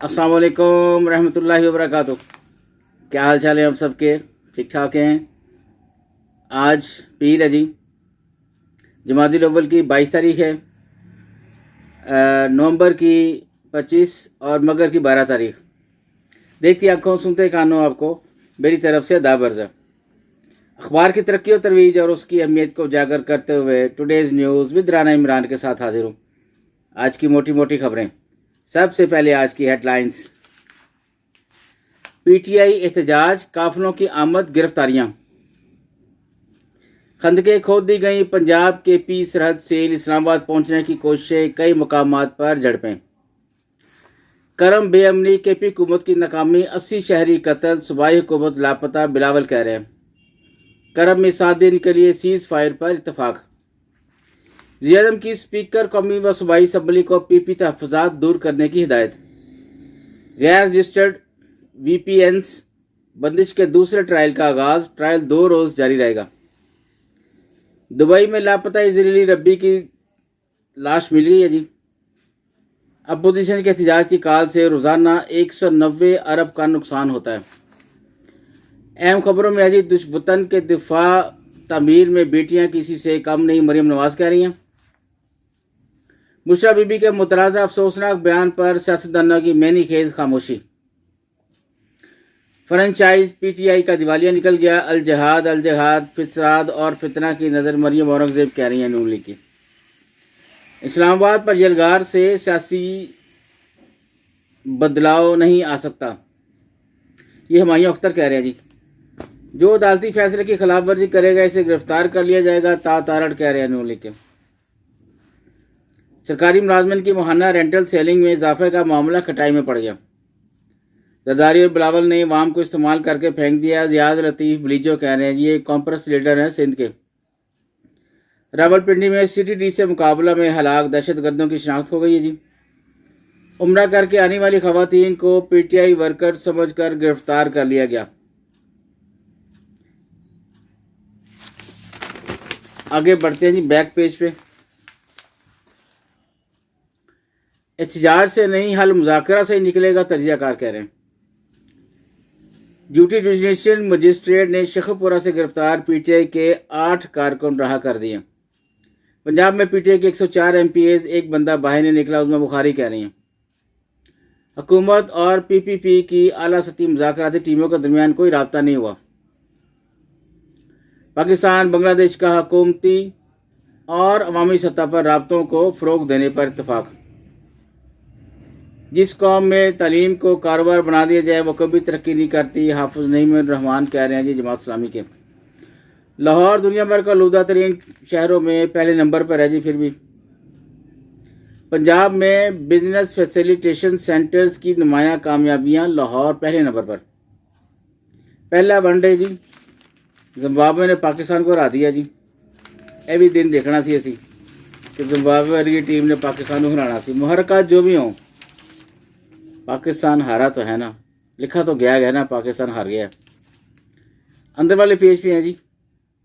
अस्सलाम वालेकुम रहमतुल्लाहि व बरकातुहू। क्या हाल चाल है आप सबके? ठीक ठाक हैं। आज पीर है जी, जमादिल अव्वल की 22 तारीख है, नवंबर की 25 और मगर की 12 तारीख। देखती आंखों सुनते कानों आपको मेरी तरफ से अदा बर्जा। अखबार की तरक्की और तरवीज और उसकी अहमियत को उजागर करते हुए today's news with Rana Imran के साथ हाजिर हूँ। आज की मोटी मोटी खबरें। सबसे पहले आज की हेडलाइंस। पीटीआई एहतजाज, काफिलों की आमद, गिरफ्तारियां। खंदकें खोद दी गई। पंजाब के पी सरहद से इस्लामाबाद पहुंचने की कोशिशें, कई मकामात पर झड़पें। करम बेअमनी, केपी हुकूमत की नाकामी, 80 शहरी कत्ल, सूबाई हुकूमत लापता, बिलावल कह रहे हैं। करम में 7 दिन के लिए सीज फायर पर इतफाक। वज़ीर-ए-आज़म की स्पीकर कौमी व सूबाई असम्बली को पीपी तहफ़्फ़ुज़ात दूर करने की हिदायत। गैर रजिस्टर्ड वीपीएन्स बंदिश के दूसरे ट्रायल का आगाज। ट्रायल 2 रोज जारी रहेगा। दुबई में लापता इजरायली रब्बी की लाश मिल गई है जी। अपोजिशन के एहतजाज की काल से रोजाना 190 अरब का नुकसान होता है। अहम खबरों में अजी, दुश्मन के दिफा तामीर में बेटियां किसी से कम नहीं, मरियम नवाज कह रही हैं। बुशरा बीबी के मुतराज़ा अफसोसनाक बयान पर सियासतदानों की मैनी खेज खामोशी। फ्रेंचाइज पीटीआई का दिवालिया निकल गया। अल जहाद फिसराद और फितना की नज़र मरियम औरंगजेब कह रही हैं नून लीग की। इस्लामाबाद पर यलगार से सियासी बदलाव नहीं आ सकता, ये हुमायूं अख्तर कह रहे हैं जी। जो अदालती फैसले की खिलाफ वर्जी करेगा इसे गिरफ्तार कर लिया जाएगा, तारड़ कह रहे हैं नून लीग के। सरकारी मुलाजमिन की माहाना रेंटल सेलिंग में इजाफे का मामला खटाई में पड़ गया। जरदारी और बिलावल ने वाम को इस्तेमाल करके फेंक दिया, जियाद लतीफ़ बलीजो कह रहे हैं। ये कॉन्फ्रेंस लीडर हैं सिंध के। रावलपिंडी में सीटीडी से मुकाबला में हलाक दहशतगर्दों की शिनाख्त हो गई है जी। उम्रा करके आने वाली खवातीन को पीटीआई वर्कर समझकर गिरफ्तार कर लिया गया। आगे बढ़ते हैं जी बैक पेज पे। एहतजाज से नहीं, हल मुज़ाकरा से ही निकलेगा, तजियाकार कह रहे हैं। ड्यूटी जुडिशियल मजिस्ट्रेट ने शेखपुरा से गिरफ्तार पीटीआई के 8 कारकुन रहा कर दिए। पंजाब में पीटीआई के 104 एमपीएज, एक बंदा बाहर नहीं निकला, उस्मा बुखारी कह रही हैं। हुकूमत और पीपीपी की आला सतही मुज़ाकराती टीमों के दरमियान कोई राब्ता नहीं हुआ। पाकिस्तान बांग्लादेश का हुकूमती और अवामी सतह पर राब्तों को फ़रोग़ देने पर इत्तफाक। जिस कौम में तालीम को कारोबार बना दिया जाए वो कभी तरक्की नहीं करती, हाफिज नईम रहमान कह रहे हैं जी जमात इस्लामी के। लाहौर दुनिया भर का लूदा तरीन शहरों में पहले नंबर पर है जी। फिर भी पंजाब में बिजनेस फैसिलिटेशन सेंटर्स की नुमायां कामयाबियां, लाहौर पहले नंबर पर। पहला वनडे जी, जिम्बाब्वे ने पाकिस्तान को हरा दिया जी। यह भी दिन देखना सी असी कि जिम्बाब्वे वर्गी टीम ने पाकिस्तान को हराना सी। मुहरकत जो भी हों, पाकिस्तान हारा तो है ना, लिखा तो गया है ना, पाकिस्तान हार गया। अंदर वाले पेज पे हैं जी।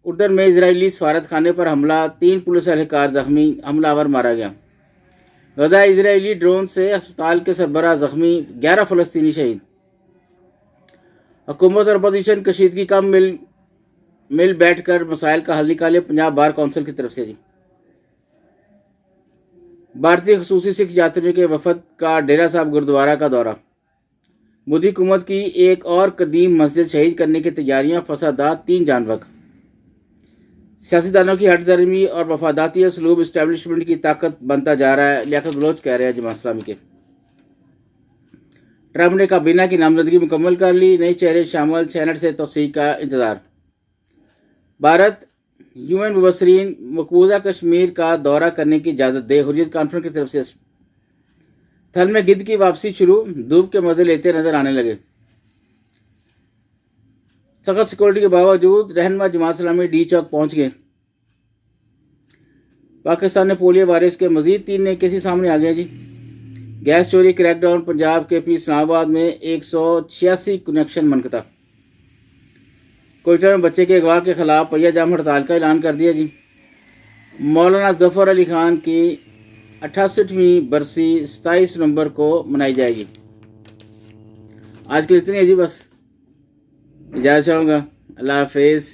उर्दन में इजरायली सफारत खाने पर हमला, 3 पुलिस एहलकार जख्मी, हमलावर मारा गया। गजा इजरायली ड्रोन से अस्पताल के सरबराह जख्मी, 11 फ़लस्तीनी शहीद। हुकूमत और अपोजिशन कशीदगी कम मिल बैठ कर मसाइल का हल निकाले, पंजाब बार कौंसिल की तरफ से जी। भारतीय खसूसी सिख यात्रियों के वफद का डेरा साहब गुरुद्वारा का दौरा। मोदी हुकूमत की एक और कदीम मस्जिद शहीद करने की तैयारियां, फसादात, 3 जानवक। सियासतदानों की हटदर्मी और वफादाती असलूब इस्टेब्लिशमेंट की ताकत बनता जा रहा है, लियाकत बलोच कह रहे हैं जमात इस्लामी के। ट्रंप ने काबीना की नामजदगी मुकम्मल कर ली, नए चेहरे शामिल, सेनेट से तौसीक का इंतजार। भारत यूएन मुबसरीन मकबूजा कश्मीर का दौरा करने की इजाज़त दे, हुर्रियत कॉन्फ्रेंस की तरफ से। थल में गिद्ध की वापसी शुरू, धूप के मजे लेते नजर आने लगे। सख्त सिक्योरिटी के बावजूद रहनुमा जमात इस्लामी डी चौक पहुंच गए। पाकिस्तान ने पोलियो वायरस के मजीद 3 नए केसेस सामने आ गए जी। गैस चोरी क्रैकडाउन, पंजाब के पी इस्लामाबाद में 186 कनेक्शन मुनक़ता। कोयटा में बच्चे के अगवा के खिलाफ पहिया जाम हड़ताल का ऐलान कर दिया जी। मौलाना जफर अली खान की 68वीं बरसी 27 नवंबर को मनाई जाएगी। आज के लिए इतनी है जी, बस इजाज़त चाहूँगा। अल्लाह हाफिज़।